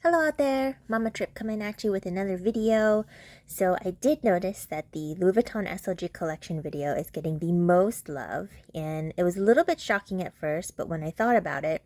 Hello out there, Mama Trip coming at you with another video. So I did notice that the Louis Vuitton SLG collection video is getting the most love, and it was a little bit shocking at first, but when I thought about it,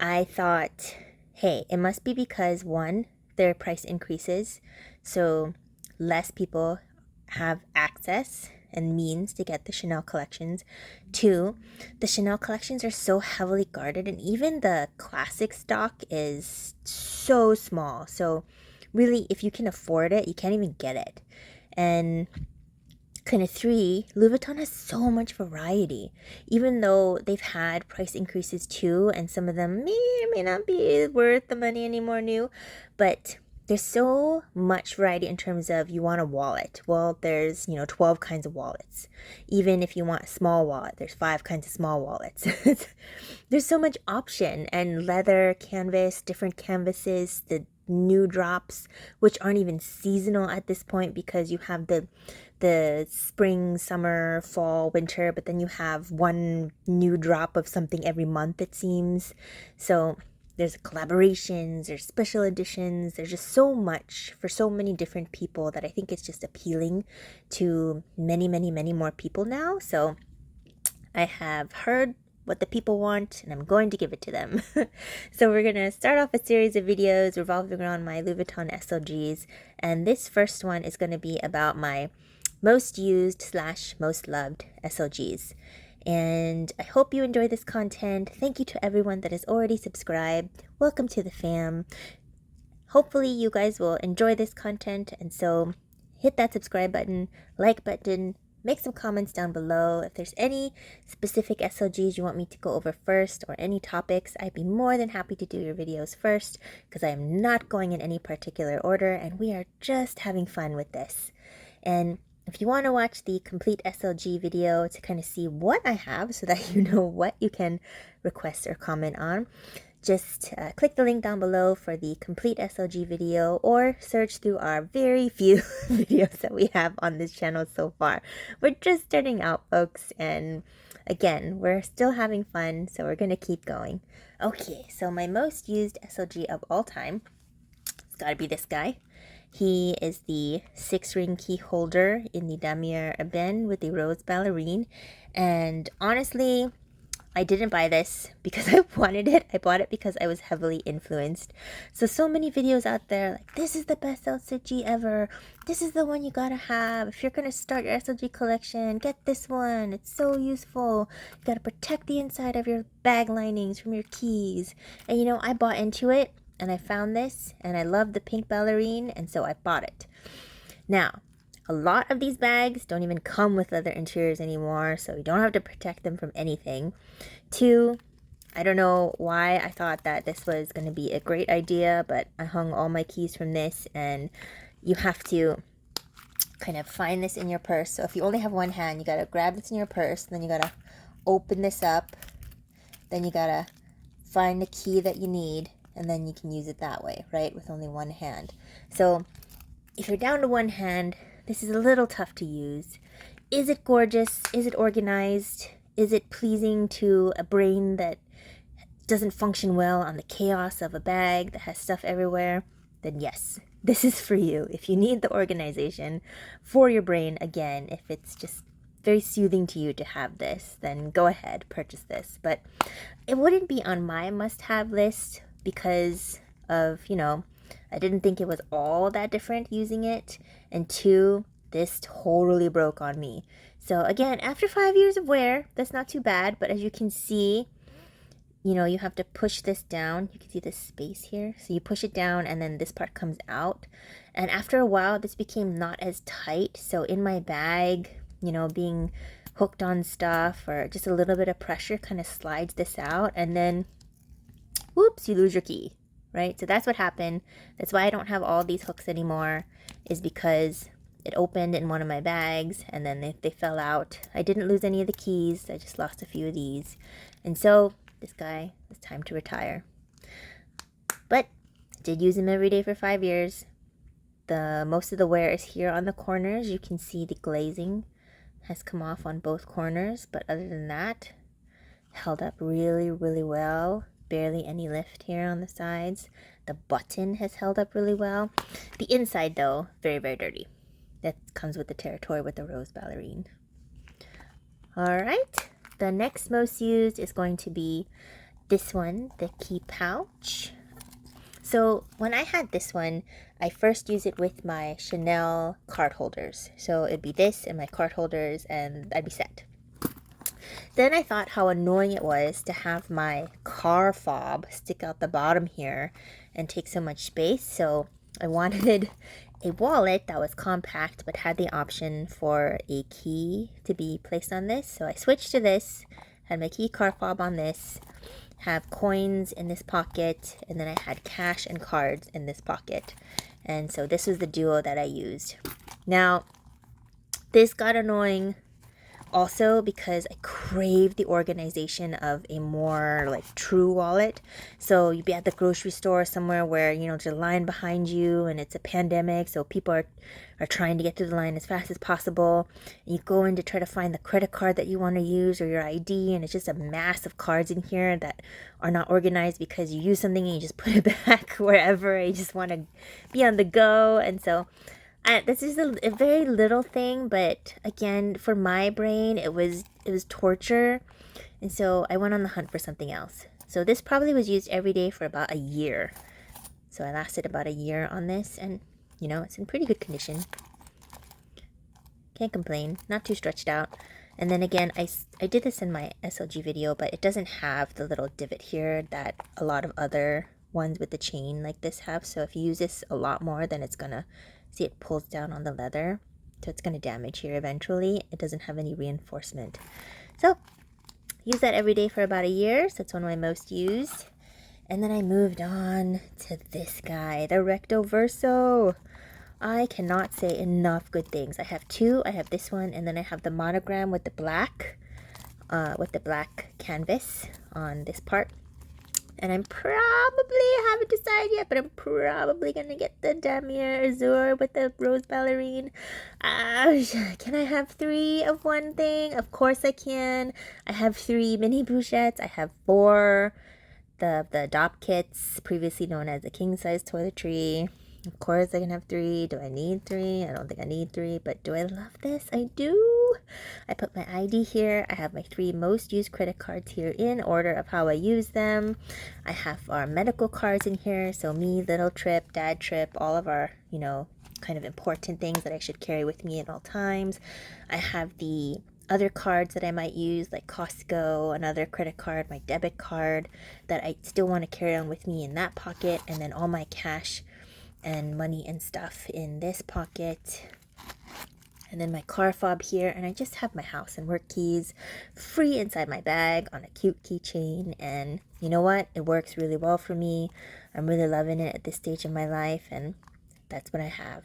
I thought, hey, it must be because one, their price increases, so less people have access and means to get the Chanel collections. Two, the Chanel collections are so heavily guarded, and even the classic stock is so small. So, really, if you can afford it, you can't even get it. And kind of three, Louis Vuitton has so much variety, even though they've had price increases too, and some of them may or may not be worth the money anymore new, but there's so much variety in terms of you want a wallet. Well, there's, 12 kinds of wallets. Even if you want a small wallet, there's 5 kinds of small wallets. There's so much option, and leather, canvas, different canvases, the new drops, which aren't even seasonal at this point because you have the spring, summer, fall, winter, but then you have one new drop of something every month, it seems. So there's collaborations, there's special editions, there's just so much for so many different people that I think it's just appealing to many, many, many more people now. So I have heard what the people want, and I'm going to give it to them. So we're going to start off a series of videos revolving around my Louis Vuitton SLGs, and this first one is going to be about my most used / most loved SLGs. And I hope you enjoy this content. Thank you to everyone that has already subscribed. Welcome to the fam. Hopefully you guys will enjoy this content, and so hit that subscribe button, like button, make some comments down below. If there's any specific SLGs you want me to go over first or any topics, I'd be more than happy to do your videos first because I am not going in any particular order and we are just having fun with this. And if you want to watch the complete SLG video to kind of see what I have so that you know what you can request or comment on, just click the link down below for the complete SLG video or search through our very few videos that we have on this channel so far. We're just starting out, folks, and again, we're still having fun, so we're going to keep going. Okay, so my most used SLG of all time, it's got to be this guy. He is the 6-ring key holder in the Damier Ebene with the rose ballerine, and honestly, I didn't buy this because I wanted it. I bought it because I was heavily influenced. So many videos out there like, this is the best SLG ever. This is the one you gotta have. If you're gonna start your SLG collection, get this one. It's so useful. You gotta protect the inside of your bag linings from your keys. And I bought into it and I found this and I love the pink ballerine, and so I bought it. Now, a lot of these bags don't even come with leather interiors anymore, so you don't have to protect them from anything. Two, I don't know why I thought that this was going to be a great idea, but I hung all my keys from this, and you have to kind of find this in your purse. So if you only have one hand, you got to grab this in your purse, then you got to open this up, then you got to find the key that you need, and then you can use it that way, right, with only one hand. So if you're down to one hand, this is a little tough to use. Is it gorgeous? Is it organized? Is it pleasing to a brain that doesn't function well on the chaos of a bag that has stuff everywhere? Then yes, this is for you. If you need the organization for your brain, again, if it's just very soothing to you to have this, then go ahead, purchase this. But it wouldn't be on my must-have list because of, I didn't think it was all that different using it. And two, this totally broke on me. So again, after 5 years of wear, that's not too bad. But as you can see, you have to push this down. You can see this space here. So you push it down and then this part comes out. And after a while, this became not as tight. So in my bag, being hooked on stuff or just a little bit of pressure kind of slides this out. And then, whoops, you lose your key. Right? So that's what happened. That's why I don't have all these hooks anymore, is because it opened in one of my bags and then they fell out. I didn't lose any of the keys. I just lost a few of these. And so this guy, it's time to retire. But I did use him every day for 5 years. Most of the wear is here on the corners. You can see the glazing has come off on both corners. But other than that, held up really, really well. barely any lift here on the sides. The button has held up really well. The inside though, very, very dirty. That comes with the territory with the rose ballerine. Alright, the next most used is going to be this one, the key pouch. So when I had this one, I first used it with my Chanel card holders. So it'd be this and my card holders and I'd be set. Then I thought how annoying it was to have my car fob stick out the bottom here and take so much space. So I wanted a wallet that was compact but had the option for a key to be placed on this. So I switched to this, had my key car fob on this, have coins in this pocket, and then I had cash and cards in this pocket. And so this was the duo that I used. Now, this got annoying also because I crave the organization of a more like true wallet. So you'd be at the grocery store somewhere where, you know, there's a line behind you and it's a pandemic, so people are trying to get through the line as fast as possible. And you go in to try to find the credit card that you want to use or your ID, and it's just a mass of cards in here that are not organized because you use something and you just put it back wherever. You just want to be on the go. And so this is a very little thing, but again, for my brain, it was torture. And so I went on the hunt for something else. So this probably was used every day for about a year. So I lasted about a year on this, and you know, it's in pretty good condition. Can't complain, not too stretched out. And then again, I did this in my SLG video, but it doesn't have the little divot here that a lot of other ones with the chain like this have. So if you use this a lot more, then it's gonna, see, it pulls down on the leather, so it's gonna damage here eventually. It doesn't have any reinforcement. So use that every day for about a year, so it's one of my most used. And then I moved on to this guy, the Recto Verso. I cannot say enough good things. I have two. I have this one, and then I have the monogram with the black canvas on this part. And I'm probably, haven't decided yet, but I'm probably going to get the Damier Azur with the rose ballerine. Can I have 3 of one thing? Of course I can. I have 3 mini bouchettes. I have 4 the adopt kits, previously known as the king size toiletry. Of course I can have 3. Do I need 3? I don't think I need 3, but do I love this? I do. I put my ID here. I have my 3 most used credit cards here in order of how I use them. I have our medical cards in here, so me, little trip, dad trip, all of our, you know, kind of important things that I should carry with me at all times. I have the other cards that I might use, like Costco, another credit card, my debit card that I still want to carry on with me in that pocket, and then all my cash and money and stuff in this pocket, and then my car fob here. And I just have my house and work keys free inside my bag on a cute keychain, and you know what, it works really well for me. I'm really loving it at this stage of my life, and that's what I have.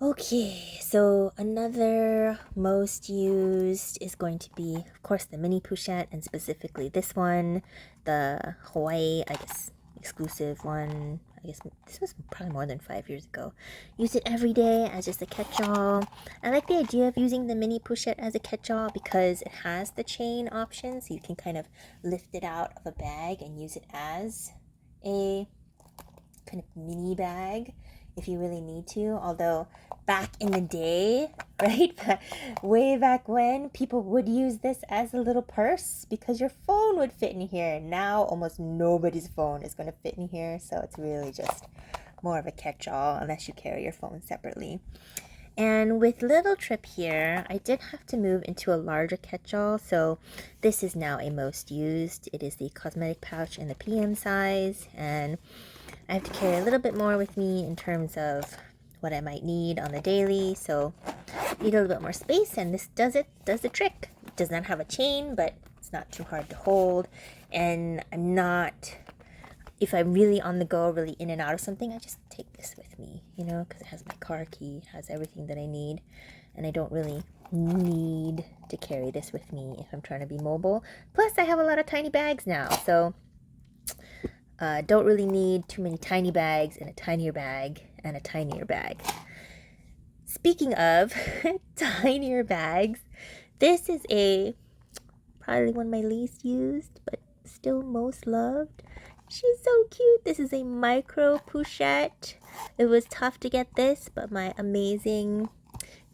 Okay, so another most used is going to be, of course, the mini pochette, and specifically this one, the Hawaii, I guess, exclusive one. I guess this was probably more than 5 years ago. Use it every day as just a catch-all. I like the idea of using the mini pochette as a catch-all because it has the chain option, so you can kind of lift it out of a bag and use it as a kind of mini bag if you really need to. Although back in the day, right, way back when, people would use this as a little purse because your phone would fit in here. Now almost nobody's phone is going to fit in here, so it's really just more of a catch-all unless you carry your phone separately. And with little trip here, I did have to move into a larger catch-all, so this is now a most used. It is the cosmetic pouch in the PM size, and I have to carry a little bit more with me in terms of what I might need on the daily, so need a little bit more space, and this does the trick. It does not have a chain, but it's not too hard to hold, and I'm not, if I'm really on the go, really in and out of something, I just take this with me, you know, because it has my car key, has everything that I need, and I don't really need to carry this with me if I'm trying to be mobile. Plus, I have a lot of tiny bags now, so don't really need too many tiny bags and a tinier bag and a tinier bag. Speaking of tinier bags, this is probably one of my least used, but still most loved. She's so cute. This is a micro pochette. It was tough to get this, but my amazing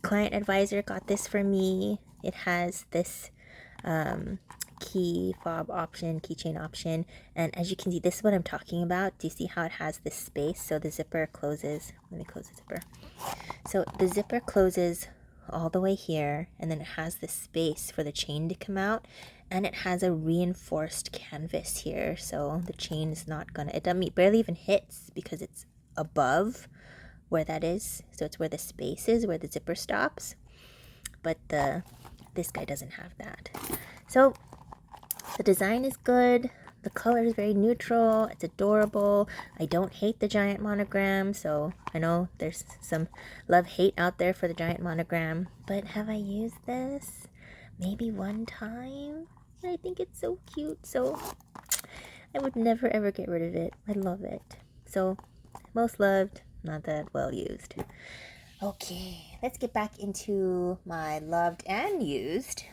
client advisor got this for me. It has this key fob option, keychain option, and as you can see, this is what I'm talking about. Do you see how it has this space? So the zipper closes. Let me close the zipper. So the zipper closes all the way here, and then it has this space for the chain to come out, and it has a reinforced canvas here, so the chain is not gonna, it barely even hits because it's above where that is. So it's where the space is, where the zipper stops, but this guy doesn't have that. So the design is good. The color is very neutral. It's adorable. I don't hate the giant monogram, so I know there's some love-hate out there for the giant monogram, but have I used this? Maybe one time? I think it's so cute, so I would never ever get rid of it. I love it. So, most loved, not that well used. Okay, let's get back into my loved and used.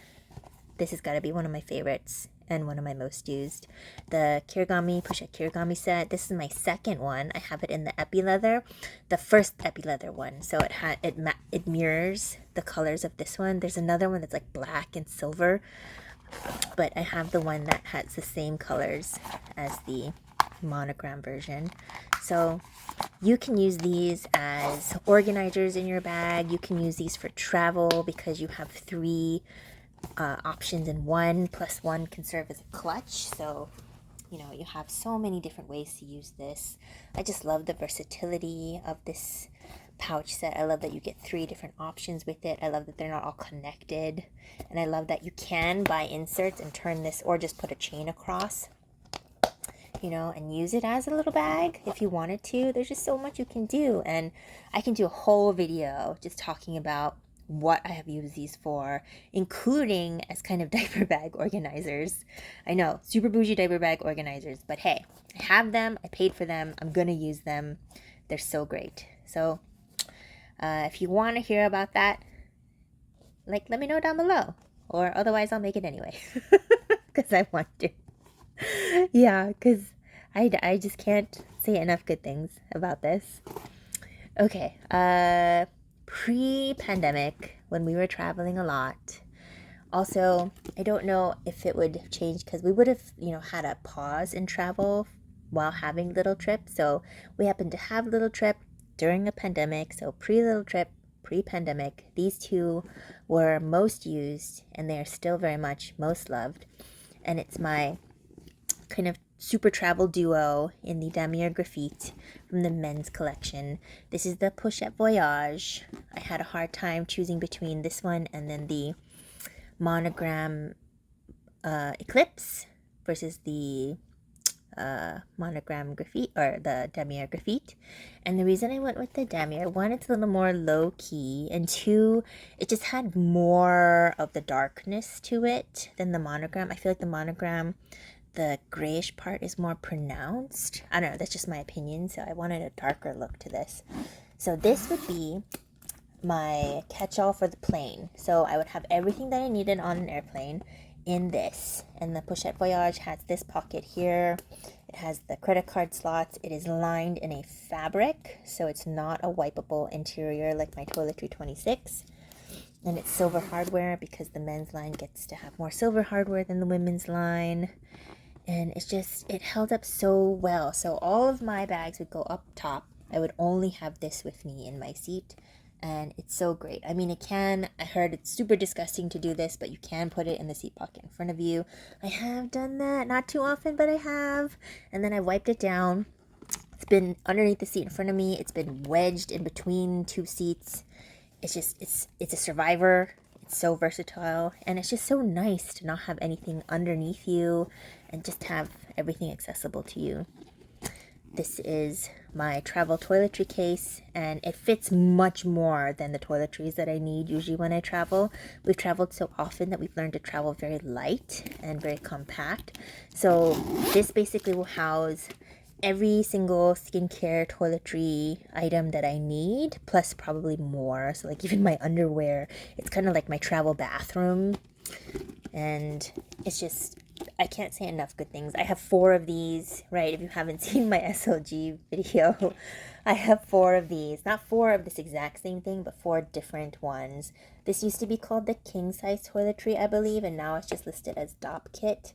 This has got to be one of my favorites and one of my most used. The Kirigami, Pochette Kirigami set. This is my second one. I have it in the epi leather, the first epi leather one. So it mirrors the colors of this one. There's another one that's like black and silver, but I have the one that has the same colors as the monogram version. So you can use these as organizers in your bag. You can use these for travel because you have 3 options in one, plus one can serve as a clutch. So you know, you have so many different ways to use this. I just love the versatility of this pouch set. I love that you get 3 different options with it. I love that they're not all connected, and I love that you can buy inserts and turn this, or just put a chain across, you know, and use it as a little bag if you wanted to. There's just so much you can do, and I can do a whole video just talking about what I have used these for, including as kind of diaper bag organizers. I know, super bougie diaper bag organizers, but hey, I have them, I paid for them, I'm gonna use them. They're so great. So if you want to hear about that, like, let me know down below, or otherwise I'll make it anyway because I want to. Yeah, because I just can't say enough good things about this. Okay, pre-pandemic, when we were traveling a lot, also, I don't know if it would change because we would have, you know, had a pause in travel while having Little Trip. So we happened to have Little Trip during a pandemic. So pre-Little Trip, pre-pandemic, these 2 were most used, and they are still very much most loved. And it's my kind of super travel duo in the Damier Graffiti from the men's collection. This is the Pochette Voyage. I had a hard time choosing between this one and then the monogram Eclipse versus the monogram Graffiti, or the Damier Graffiti. And the reason I went with the Damier, 1, it's a little more low key, and 2, it just had more of the darkness to it than the monogram. I feel like the monogram, the grayish part is more pronounced. I don't know, that's just my opinion, so I wanted a darker look to this. So this would be my catch-all for the plane. So I would have everything that I needed on an airplane in this. And the Pochette Voyage has this pocket here. It has the credit card slots. It is lined in a fabric, so it's not a wipeable interior like my Toiletry 26. And it's silver hardware because the men's line gets to have more silver hardware than the women's line. And it's just, it held up so well. So all of my bags would go up top. I would only have this with me in my seat, and it's so great. I mean, I heard it's super disgusting to do this, but you can put it in the seat pocket in front of you. I have done that, not too often, but I have. And then I wiped it down. It's been underneath the seat in front of me. It's been wedged in between 2 seats. It's just, it's a survivor. It's so versatile, and it's just so nice to not have anything underneath you and just have everything accessible to you. This is my travel toiletry case, and it fits much more than the toiletries that I need usually when I travel. We've traveled so often that we've learned to travel very light and very compact. So this basically will house every single skincare toiletry item that I need, plus probably more. So like even my underwear, it's kind of like my travel bathroom. And it's just I can't say enough good things. I have 4 of these, right? If you haven't seen my SLG video, I have 4 of these. Not 4 of this exact same thing, but 4 different ones. This used to be called the king size toiletry, I believe, and now it's just listed as DOP kit.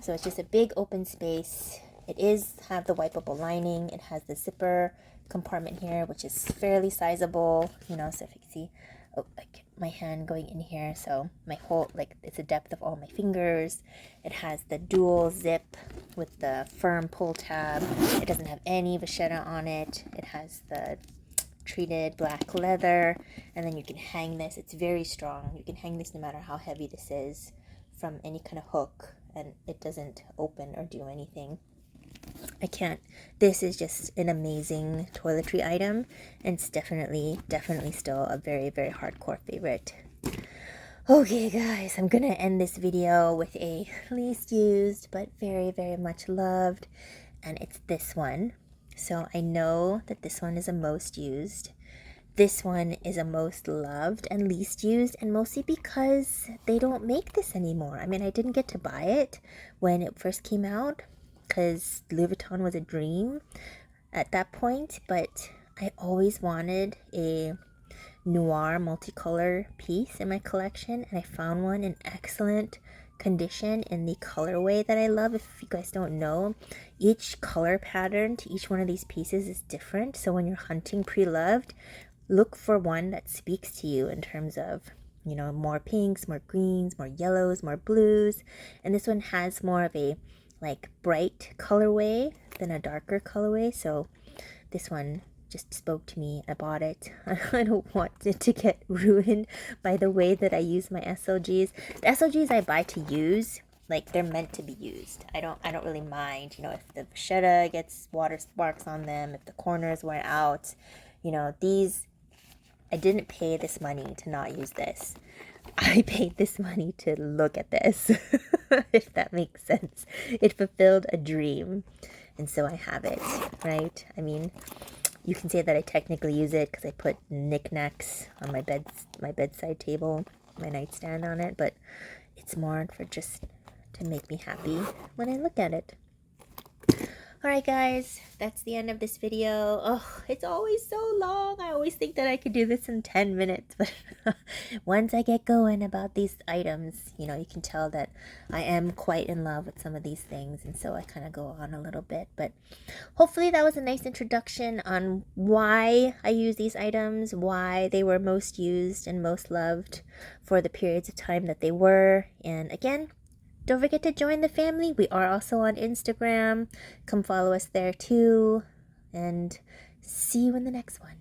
So it's just a big open space. It is have the wipeable lining. It has the zipper compartment here, which is fairly sizable, you know, so if you can see, oh, like my hand going in here, so my whole, like, it's the depth of all my fingers. It has the dual zip with the firm pull tab. It doesn't have any vachetta on it. It has the treated black leather, and then you can hang this. It's very strong. You can hang this no matter how heavy this is from any kind of hook, and it doesn't open or do anything. I can't. This is just an amazing toiletry item, and it's definitely still a very, very hardcore favorite. Okay, guys, I'm gonna end this video with a least used but very, very much loved, and it's this one. So I know that this one is a most used. This one is a most loved and least used, and mostly because they don't make this anymore. I mean, I didn't get to buy it when it first came out, because Louis Vuitton was a dream at that point, but I always wanted a noir multicolor piece in my collection, and I found one in excellent condition in the colorway that I love. If you guys don't know, each color pattern to each one of these pieces is different, so when you're hunting pre-loved, look for one that speaks to you in terms of, you know, more pinks, more greens, more yellows, more blues, and this one has more of a like bright colorway than a darker colorway, so this one just spoke to me. I bought it. I don't want it to get ruined by the way that I use my SLGs. The SLGs I buy to use, like, they're meant to be used. I don't really mind, you know, if the vachetta gets water sparks on them, if the corners wear out, you know, these, I didn't pay this money to not use this. I paid this money to look at this, if that makes sense. It fulfilled a dream, and so I have it, right? I mean, you can say that I technically use it because I put knickknacks on my bedside table, my nightstand on it, but it's more for just to make me happy when I look at it. Alright guys, that's the end of this video. Oh, it's always so long. I always think that I could do this in 10 minutes, but once I get going about these items, you know, you can tell that I am quite in love with some of these things, and so I kind of go on a little bit, but hopefully that was a nice introduction on why I use these items, why they were most used and most loved for the periods of time that they were, and again, don't forget to join the family. We are also on Instagram. Come follow us there too. And see you in the next one.